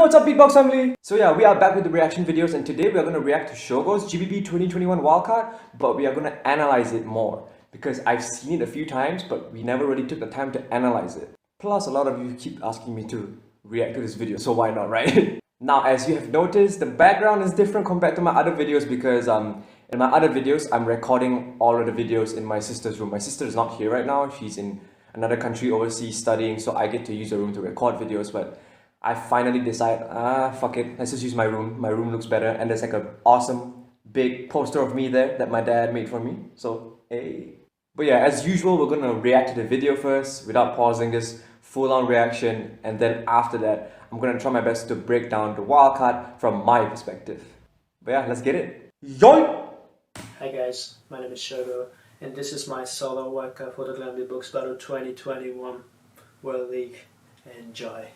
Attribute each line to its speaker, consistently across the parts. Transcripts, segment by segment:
Speaker 1: what's up Beatbox family? So yeah, we are back with the reaction videos and today we are going to react to SHOW-GO's GBB 2021 Wildcard, but we are going to analyze it more because I've seen it a few times but we never really took the time to analyze it. Plus a lot of you keep asking me to react to this video, so why not, right? Now as you have noticed, the background is different compared to my other videos because in my other videos I'm recording all of the videos in my sister's room. My sister is not here right now, she's in another country overseas studying, so I get to use her room to record videos, but I finally decided, fuck it, let's just use my room. My room looks better and there's like an awesome big poster of me there that my dad made for me, so hey. But yeah, as usual, we're gonna react to the video first without pausing this full-on reaction, and then after that, I'm gonna try my best to break down the wildcard from my perspective. But yeah, let's get it. Yo!
Speaker 2: Hi guys, my name is SHOW-GO, and this is my solo wildcard for the Beatbox Battle 2021 World League. Enjoy.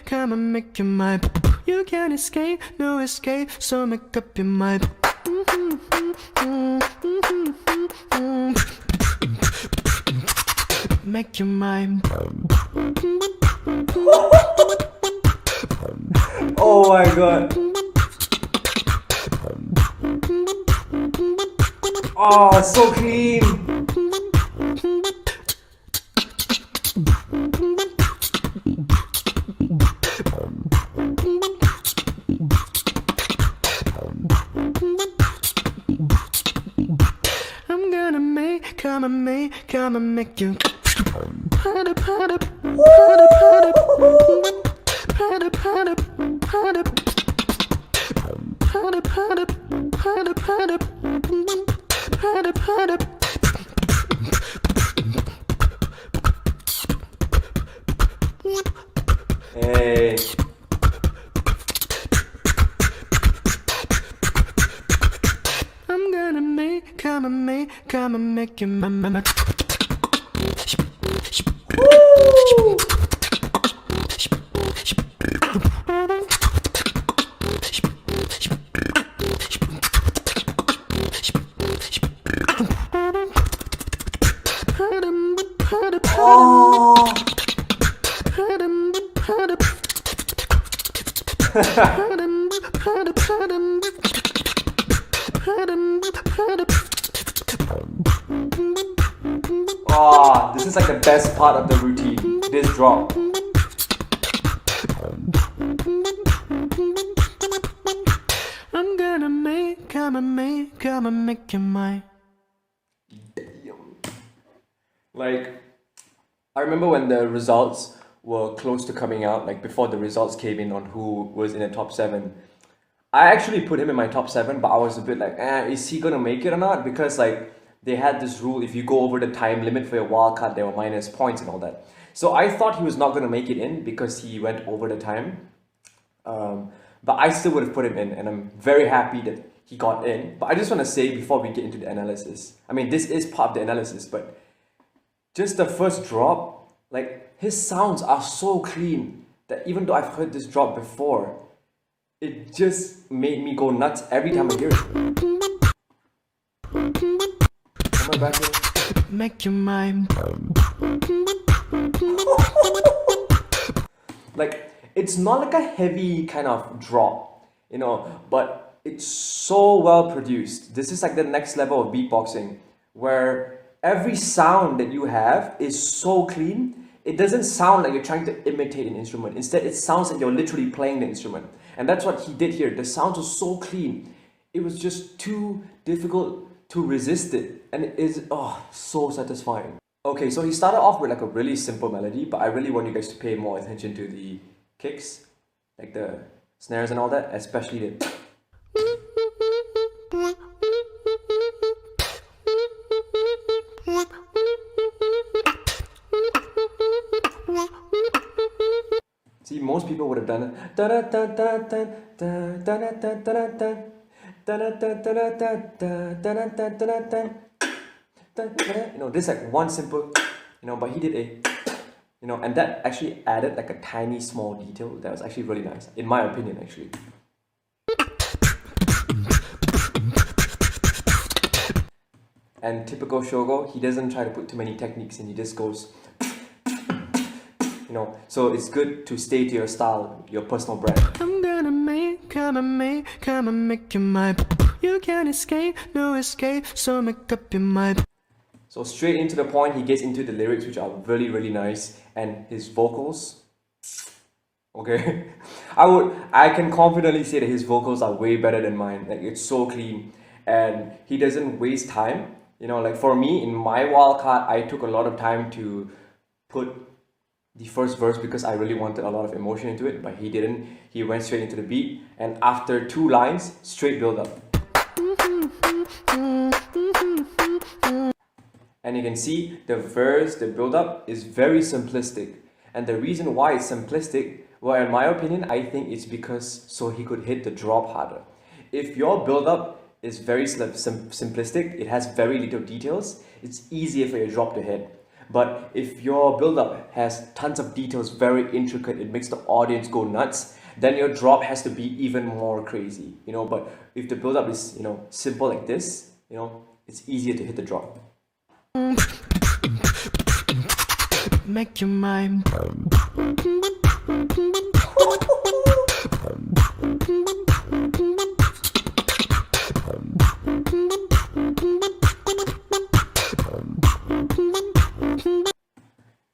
Speaker 3: Come and make you mine. You can't escape, no escape, so make up your mind. Make your mind.
Speaker 1: Oh my god. Oh, so clean.
Speaker 3: I'm gonna come and make you.
Speaker 1: Hey.
Speaker 3: I'm gonna come and make you mama.
Speaker 1: Oh. Oh, this is like the best part of the routine, this drop.
Speaker 3: I'm gonna come and make you mine.
Speaker 1: Like, I remember when the results were close to coming out, like before the results came in on who was in the top 7. I actually put him in my top 7, but I was a bit like, is he gonna make it or not? Because like, they had this rule, if you go over the time limit for your wildcard, there were minus points and all that. So I thought he was not gonna make it in because he went over the time. But I still would have put him in, and I'm very happy that he got in. But I just want to say before we get into the analysis, I mean, this is part of the analysis, but just the first drop, like his sounds are so clean that even though I've heard this drop before, it just made me go nuts every time I hear it. Am I back here?
Speaker 3: Make your mind.
Speaker 1: Like, it's not like a heavy kind of drop, you know, but it's so well produced. This is like the next level of beatboxing, where every sound that you have is so clean. It doesn't sound like you're trying to imitate an instrument. Instead, it sounds like you're literally playing the instrument. And that's what he did here. The sounds were so clean. It was just too difficult to resist it. And it is, so satisfying. Okay, so he started off with like a really simple melody, but I really want you guys to pay more attention to the kicks, like the snares and all that, especially the... See, most people would have done it. You know, this is like one simple, you know, but he did a... You know, and that actually added like a tiny small detail that was actually really nice, in my opinion actually. And typical SHOW-GO, he doesn't try to put too many techniques and he just goes, you know, so it's good to stay to your style, your personal brand.
Speaker 3: I'm gonna come and make you mine. You can't escape, no escape, so make up your mind.
Speaker 1: So straight into the point, he gets into the lyrics, which are really, really nice, and his vocals, okay, I can confidently say that his vocals are way better than mine. Like, it's so clean, and he doesn't waste time. You know, like for me, in my wildcard, I took a lot of time to put the first verse because I really wanted a lot of emotion into it, but he didn't. He went straight into the beat, and after 2 lines, straight build up. And you can see the verse, the build up is very simplistic. And the reason why it's simplistic, well, in my opinion, I think it's because so he could hit the drop harder. If your build up is very simplistic, it has very little details, it's easier for your drop to hit. But if your build-up has tons of details, very intricate, it makes the audience go nuts, then your drop has to be even more crazy, you know. But if the build-up is, you know, simple like this, you know, it's easier to hit the drop.
Speaker 3: Make your mind.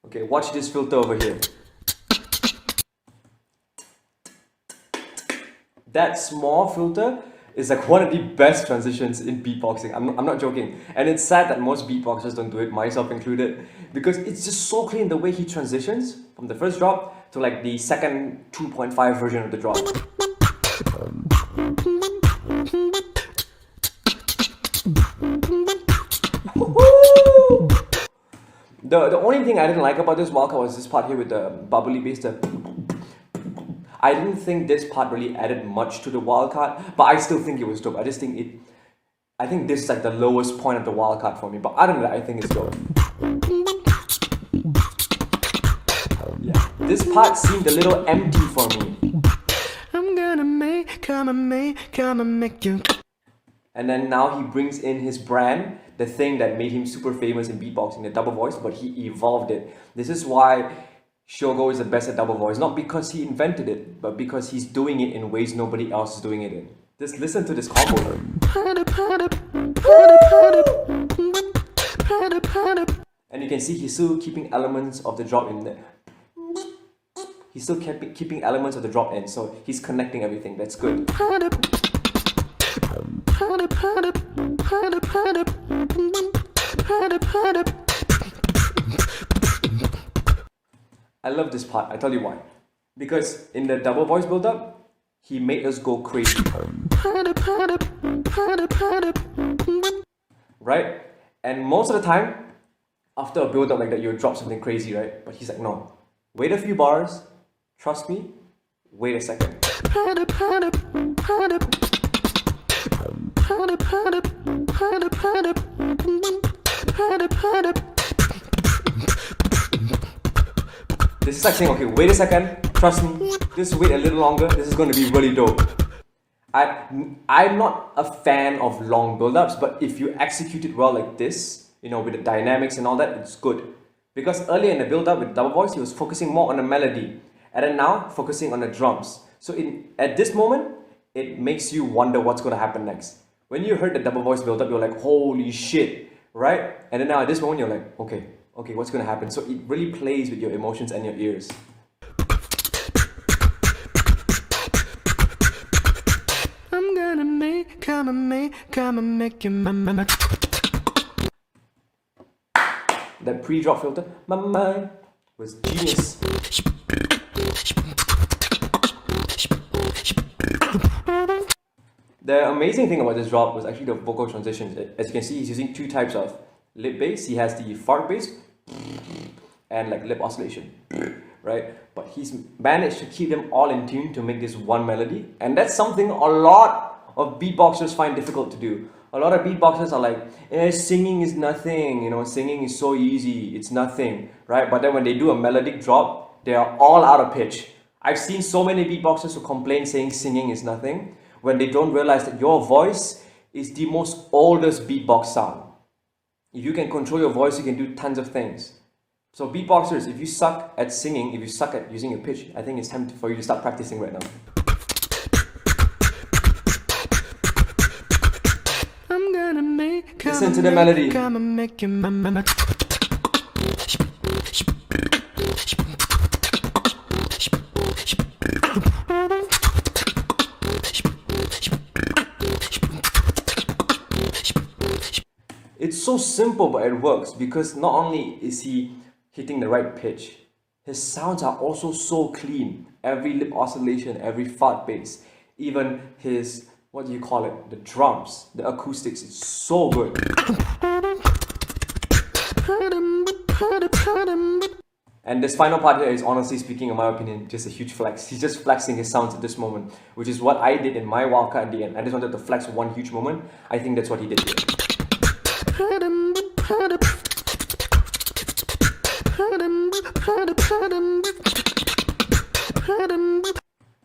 Speaker 1: Okay, watch this filter over here. That small filter is like one of the best transitions in beatboxing. I'm not joking. And it's sad that most beatboxers don't do it, myself included, because it's just so clean the way he transitions from the first drop to like the second 2.5 version of the drop. The only thing I didn't like about this wildcard was this part here with the bubbly bass. I didn't think this part really added much to the wildcard, but I still think it was dope. I think this is like the lowest point of the wildcard for me, but other than that, I think it's dope. Yeah, this part seemed a little empty for me.
Speaker 3: I'm gonna come and make you.
Speaker 1: And then now he brings in his brand, the thing that made him super famous in beatboxing, the double voice, but he evolved it. This is why SHOW-GO is the best at double voice, not because he invented it, but because he's doing it in ways nobody else is doing it in. Just listen to this combo. And you can see he's still keeping elements of the drop in there. He's still keeping elements of the drop in, so he's connecting everything. That's good. I love this part, I tell you why. Because in the double voice build-up, he made us go crazy. Right? And most of the time, after a build-up like that, you'll drop something crazy, right? But he's like, no. Wait a few bars, trust me, wait a second. This is like saying, okay, wait a second, trust me, just wait a little longer, this is going to be really dope. I'm not a fan of long build-ups, but if you execute it well like this, you know, with the dynamics and all that, it's good. Because earlier in the build-up with double voice, he was focusing more on the melody, and then now focusing on the drums. So at this moment, it makes you wonder what's going to happen next. When you heard the double voice build-up, you're like, holy shit, right? And then now at this moment, you're like, okay, what's going to happen? So it really plays with your emotions and your ears.
Speaker 3: I'm gonna come and make you my.
Speaker 1: That pre-drop filter, my mind, was genius. The amazing thing about this drop was actually the vocal transitions. As you can see, he's using 2 types of lip bass. He has the fart bass and like lip oscillation, right? But he's managed to keep them all in tune to make this one melody. And that's something a lot of beatboxers find difficult to do. A lot of beatboxers are like, singing is nothing, you know, singing is so easy, it's nothing, right? But then when they do a melodic drop, they are all out of pitch. I've seen so many beatboxers who complain saying singing is nothing when they don't realize that your voice is the most oldest beatbox sound. If you can control your voice, you can do tons of things. So beatboxers, if you suck at singing, if you suck at using your pitch, I think it's time for you to start practicing right now.
Speaker 3: I'm gonna make,
Speaker 1: Listen to the melody.
Speaker 3: I'ma make you my.
Speaker 1: It's so simple, but it works because not only is he hitting the right pitch, his sounds are also so clean. Every lip oscillation, every fart bass, even his, what do you call it, the drums, the acoustics, it's so good. And this final part here is, honestly speaking, in my opinion, just a huge flex. He's just flexing his sounds at this moment, which is what I did in my wildcard at the end. I just wanted to flex one huge moment. I think that's what he did here.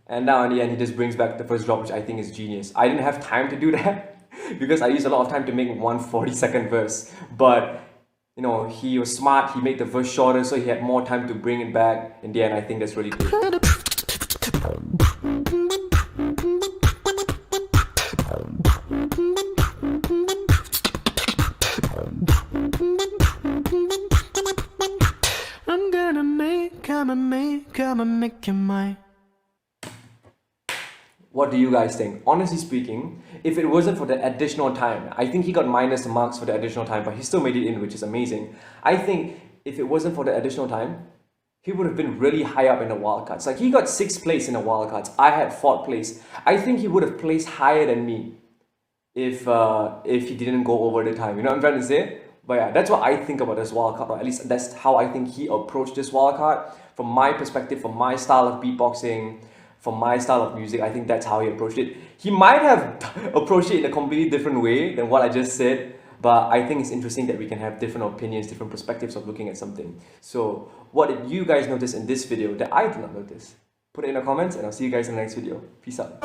Speaker 1: And now in the end, he just brings back the first drop, which I think is genius. I didn't have time to do that because I used a lot of time to make one 40-second verse. But, you know, he was smart. He made the verse shorter, so he had more time to bring it back. In the end, I think that's really cool.
Speaker 3: I'ma make you mine.
Speaker 1: What do you guys think? Honestly speaking, if it wasn't for the additional time, I think he got minus marks for the additional time, but he still made it in, which is amazing. I think if it wasn't for the additional time, he would have been really high up in the wildcards. Like, he got 6th place in the wildcards. I had 4th place. I think he would have placed higher than me if he didn't go over the time. You know what I'm trying to say? But yeah, that's what I think about this wildcard, or at least that's how I think he approached this wildcard. From my perspective, from my style of beatboxing, from my style of music, I think that's how he approached it. He might have approached it in a completely different way than what I just said, but I think it's interesting that we can have different opinions, different perspectives of looking at something. So what did you guys notice in this video that I did not notice? Put it in the comments and I'll see you guys in the next video. Peace out.